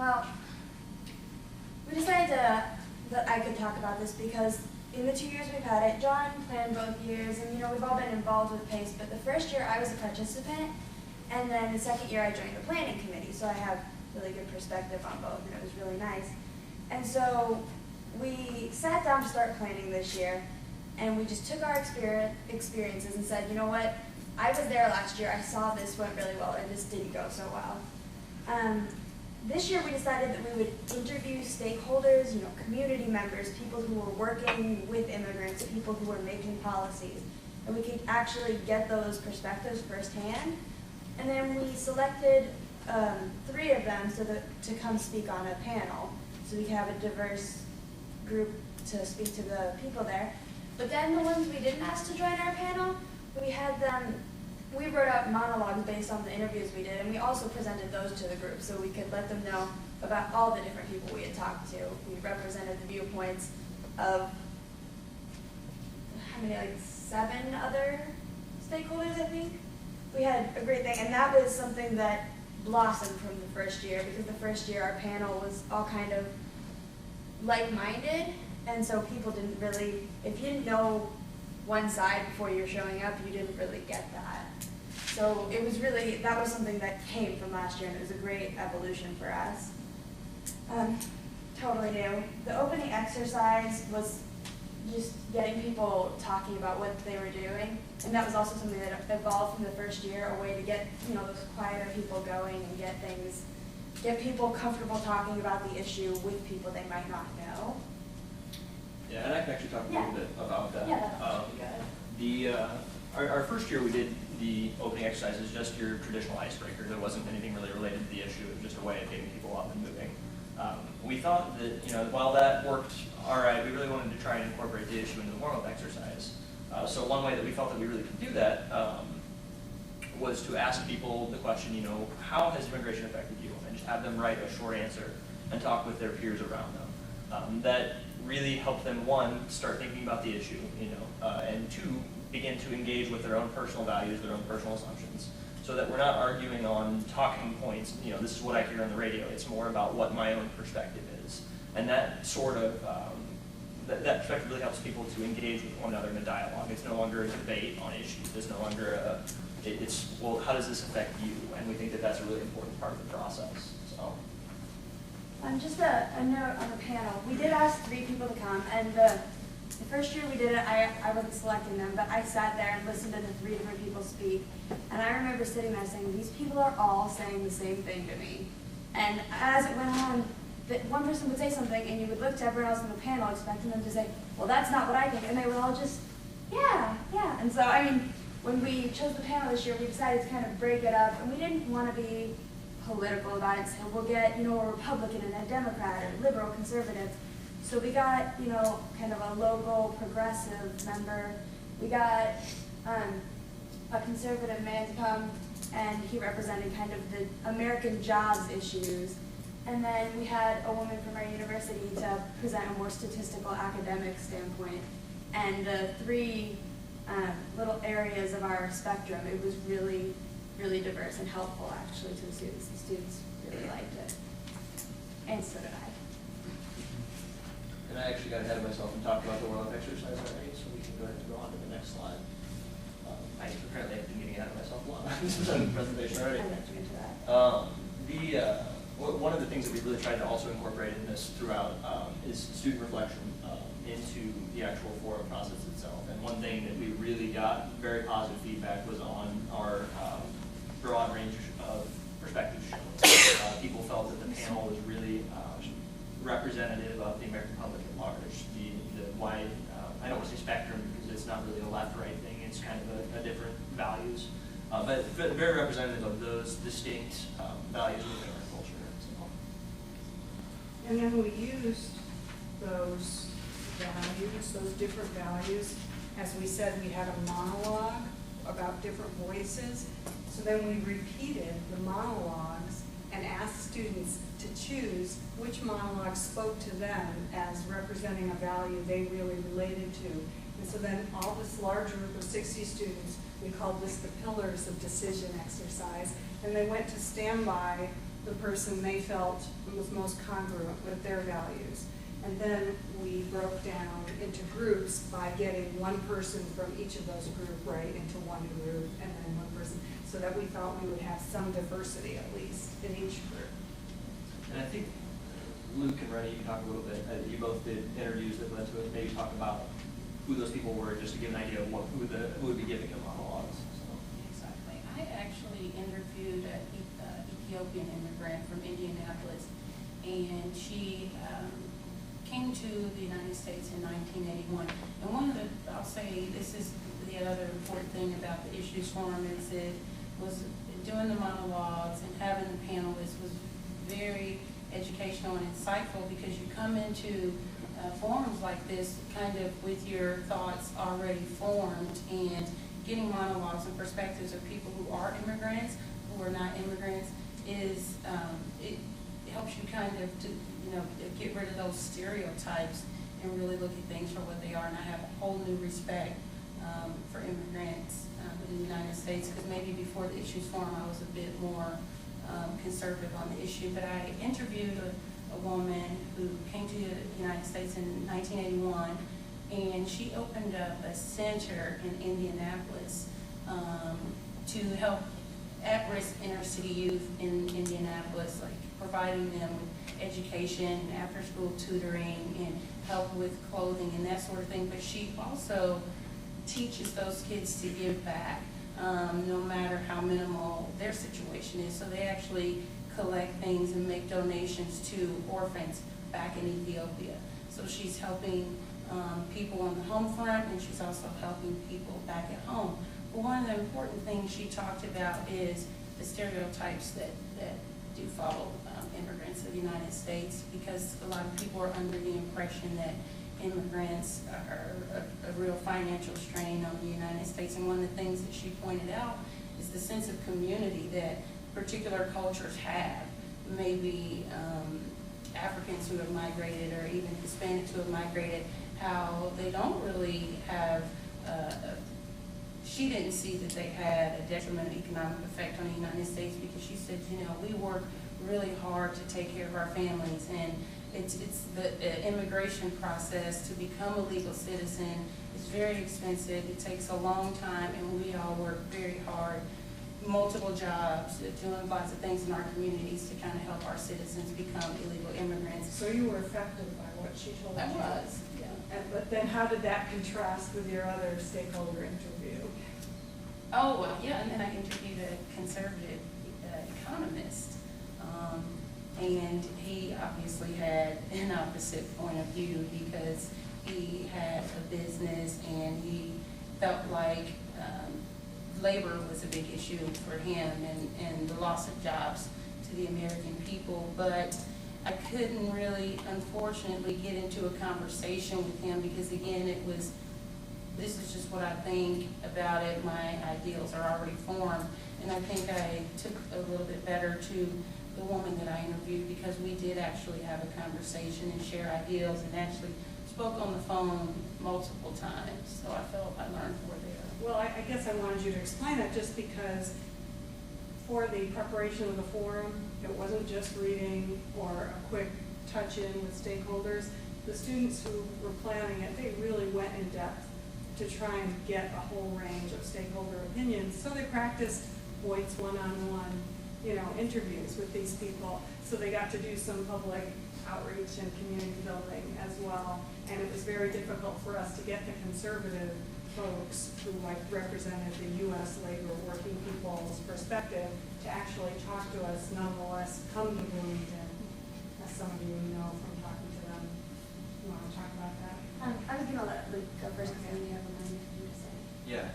Well, we decided that I could talk about this because in the 2 years we've had it, John planned both years, and we've all been involved with PACE, but the first year I was a participant, and then the second year I joined the planning committee, so I have really good perspective on both, and it was really nice. And so we sat down to start planning this year, and we just took our experiences and said, you know what, I was there last year, I saw this went really well, and this didn't go so well. This year we decided that we would interview stakeholders, community members, people who were working with immigrants, people who were making policies, and we could actually get those perspectives firsthand. And then we selected 3 of them to come speak on a panel, so we could have a diverse group to speak to the people there. But then the ones we didn't ask to join our panel, we wrote out monologues based on the interviews we did, and we also presented those to the group so we could let them know about all the different people we had talked to. We represented the viewpoints of, 7 other stakeholders, I think. We had a great thing, and that was something that blossomed from the first year, because the first year our panel was all kind of like-minded, and so people didn't really, if you didn't know one side before you were showing up, you didn't really get that. So it was really, that was something that came from last year, and it was a great evolution for us. Totally new. The opening exercise was just getting people talking about what they were doing, and that was also something that evolved from the first year, a way to get those quieter people going and get people comfortable talking about the issue with people they might not know. Yeah, and I can actually talk a little bit about that. Yeah, that would be good. Our first year we did the opening exercises, just your traditional icebreaker. There wasn't anything really related to the issue. It was just a way of getting people up and moving. We thought that while that worked all right, we really wanted to try and incorporate the issue into the warm-up exercise. So one way that we felt that we really could do that was to ask people the question, how has immigration affected you? And just have them write a short answer and talk with their peers around them. That really helped them, 1, start thinking about the issue, and 2, begin to engage with their own personal values, their own personal assumptions, so that we're not arguing on talking points, this is what I hear on the radio. It's more about what my own perspective is. And that sort of, that perspective really helps people to engage with one another in a dialogue. It's no longer a debate on issues. It's no longer it's, well, how does this affect you? And we think that that's a really important part of the process. So. Just a note on the panel. We did ask 3 people to come, and the first year we did it, I wasn't selecting them, but I sat there and listened to the 3 different people speak, and I remember sitting there saying, these people are all saying the same thing to me. And as it went on, one person would say something, and you would look to everyone else on the panel expecting them to say, well, that's not what I think, and they would all just, yeah. And so, when we chose the panel this year, we decided to kind of break it up, and we didn't want to be political about it, so we'll get, a Republican and a Democrat or liberal, conservative. So we got, kind of a local progressive member. We got a conservative man to come, and he represented kind of the American jobs issues. And then we had a woman from our university to present a more statistical academic standpoint. And the 3 little areas of our spectrum, it was really, really diverse and helpful actually to the students. The students really liked it. And so did I. And I actually got ahead of myself and talked about the warm-up exercise already, so we can go ahead and go on to the next slide. I apparently have been getting ahead of myself a lot in the presentation already. I'll let you into that. One of the things that we really tried to also incorporate in this throughout is student reflection into the actual forum process itself. And one thing that we really got very positive feedback was on our broad range of perspectives shown. People felt that the panel was really representative of the American public at large. The wide, I don't want to say spectrum because it's not really a left-right thing, it's kind of a different values, but very representative of those distinct values within our culture. So. And then we used those values, those different values. As we said, we had a monologue about different voices. So then we repeated the monologues and asked students to choose which monologue spoke to them as representing a value they really related to. And so then all this large group of 60 students, we called this the Pillars of Decision exercise, and they went to stand by the person they felt was most congruent with their values. And then we broke down into groups by getting one person from each of those groups right into one group, and then one person, so that we thought we would have some diversity at least in each group. And I think Luke and Rennie, you can talk a little bit, you both did interviews that led to it, maybe talk about who those people were, just to give an idea of who would be giving them monologues. So. Exactly. I actually interviewed an Ethiopian immigrant from Indianapolis, and she came to the United States in 1981. And one of the, I'll say, this is the other important thing about the Issues Forum, is it was doing the monologues and having the panelists was very educational and insightful, because you come into forums like this kind of with your thoughts already formed, and getting monologues and perspectives of people who are immigrants, who are not immigrants, is it helps you kind of to, get rid of those stereotypes and really look at things for what they are. And I have a whole new respect for immigrants in the United States, because maybe before the Issues Forum I was a bit more conservative on the issue. But I interviewed a woman who came to the United States in 1981, and she opened up a center in Indianapolis to help at-risk inner-city youth in Indianapolis, like providing them with education, after-school tutoring, and help with clothing and that sort of thing. But she also teaches those kids to give back, no matter how minimal their situation is. So they actually collect things and make donations to orphans back in Ethiopia. So she's helping people on the home front, and she's also helping people back at home. But one of the important things she talked about is the stereotypes that do follow immigrants to the United States, because a lot of people are under the impression that immigrants are a real financial strain on the United States. And one of the things that she pointed out is the sense of community that particular cultures have. Maybe Africans who have migrated, or even Hispanics who have migrated, how they don't really have she didn't see that they had a detrimental economic effect on the United States, because she said, we work really hard to take care of our families, and it's the immigration process to become a legal citizen is very expensive. It takes a long time, and we all work very hard, multiple jobs, doing lots of things in our communities to kind of help our citizens become illegal immigrants. So you were affected by what she told you? I was, yeah. But then how did that contrast with your other stakeholder interview? Oh, well, yeah, and then I interviewed a conservative economist, and he obviously had an opposite point of view, because he had a business and he felt like labor was a big issue for him, and the loss of jobs to the American people. But I couldn't really, unfortunately, get into a conversation with him, because again, this is just what I think about it. My ideals are already formed, and I think I took a little bit better to the woman that I interviewed, because we did actually have a conversation and share ideals, and actually spoke on the phone multiple times. So I felt I learned more there. Well, I guess I wanted you to explain that, just because for the preparation of the forum, it wasn't just reading or a quick touch-in with stakeholders. The students who were planning it, they really went in depth to try and get a whole range of stakeholder opinions. So they practiced Voight's one-on-one, interviews with these people. So they got to do some public outreach and community building as well. And it was very difficult for us to get the conservative folks who represented the U.S. labor working people's perspective to actually talk to us, nonetheless come to Bloomington, as some of you know from talking to them. You want to talk about that? I was going to let Luke go first, because I only have one thing to say. Yeah.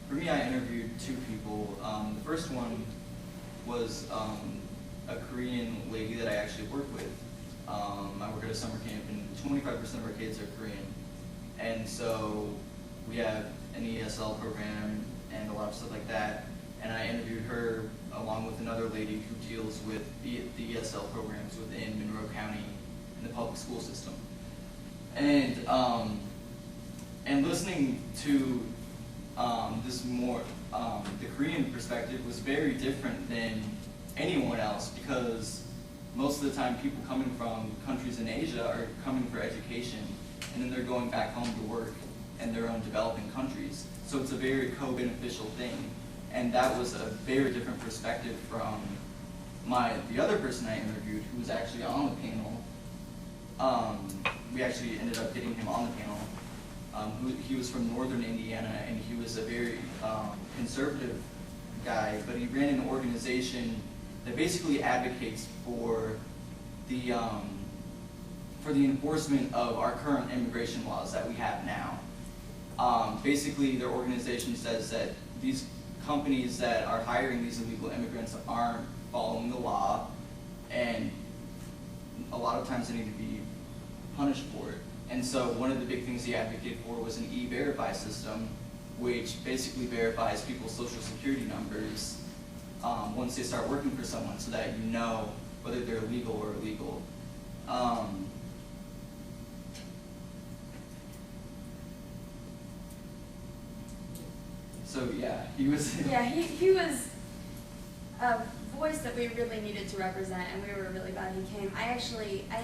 For me, I interviewed two people. The first one was a Korean lady that I actually work with. I work at a summer camp, and 25% of our kids are Korean. And so we have an ESL program and a lot of stuff like that. And I interviewed her along with another lady who deals with the ESL programs within Monroe County in the public school system. And listening to this more, the Korean perspective was very different than anyone else, because most of the time people coming from countries in Asia are coming for education, and then they're going back home to work in their own developing countries. So it's a very co-beneficial thing, and that was a very different perspective from the other person I interviewed, who was actually on the panel. We actually ended up getting him on the panel. He was from northern Indiana, and he was a very conservative guy, but he ran an organization that basically advocates for the enforcement of our current immigration laws that we have now. Basically, their organization says that these companies that are hiring these illegal immigrants aren't following the law, and a lot of times they need to be punished for it. And so one of the big things he advocated for was an e-verify system, which basically verifies people's social security numbers once they start working for someone, so that you know whether they're legal or illegal. So yeah, he was. Yeah, he was a voice that we really needed to represent, and we were really glad he came. I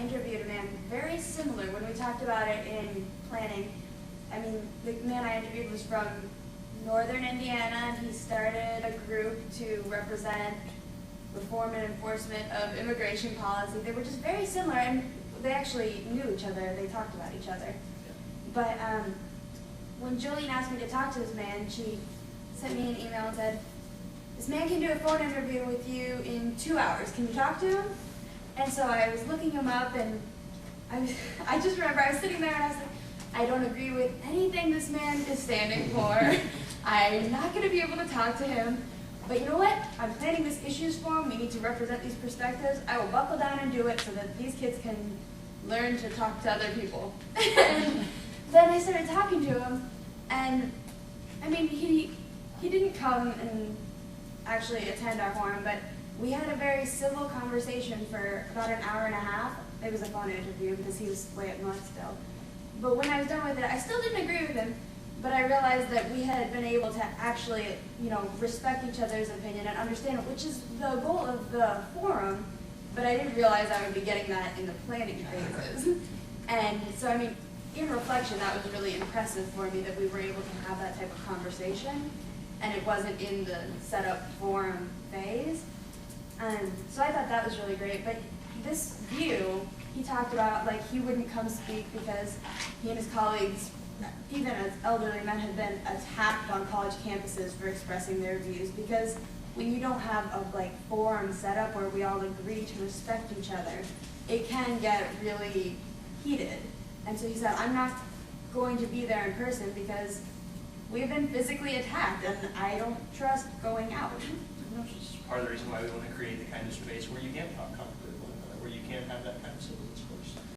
interviewed a man very similar when we talked about it in planning. I mean, the man I interviewed was from northern Indiana, and he started a group to represent reform and enforcement of immigration policy. They were just very similar, and they actually knew each other. They talked about each other. But when Jolene asked me to talk to this man, she sent me an email and said, "This man can do a phone interview with you in 2 hours. Can you talk to him?" And so I was looking him up, and I just remember I was sitting there and I was like, I don't agree with anything this man is standing for. I'm not going to be able to talk to him. But you know what? I'm planning this issues forum. We need to represent these perspectives. I will buckle down and do it so that these kids can learn to talk to other people. And then I started talking to him, and I mean, he didn't come and actually attend our forum, but we had a very civil conversation for about an hour and a half. It was a phone interview because he was way up north still. But when I was done with it, I still didn't agree with him, but I realized that we had been able to actually, respect each other's opinion and understand it, which is the goal of the forum, but I didn't realize I would be getting that in the planning phases. And so, I mean, in reflection, that was really impressive for me that we were able to have that type of conversation, and it wasn't in the setup forum phase. So I thought that was really great. But this view, he talked about, like, he wouldn't come speak because he and his colleagues, even as elderly men, had been attacked on college campuses for expressing their views, because when you don't have a forum set up where we all agree to respect each other, it can get really heated. And so he said, I'm not going to be there in person because we've been physically attacked, and I don't trust going out. Which is part of the reason why we want to create the kind of space where you can talk comfortably with one another, where you can have that kind of civil discourse.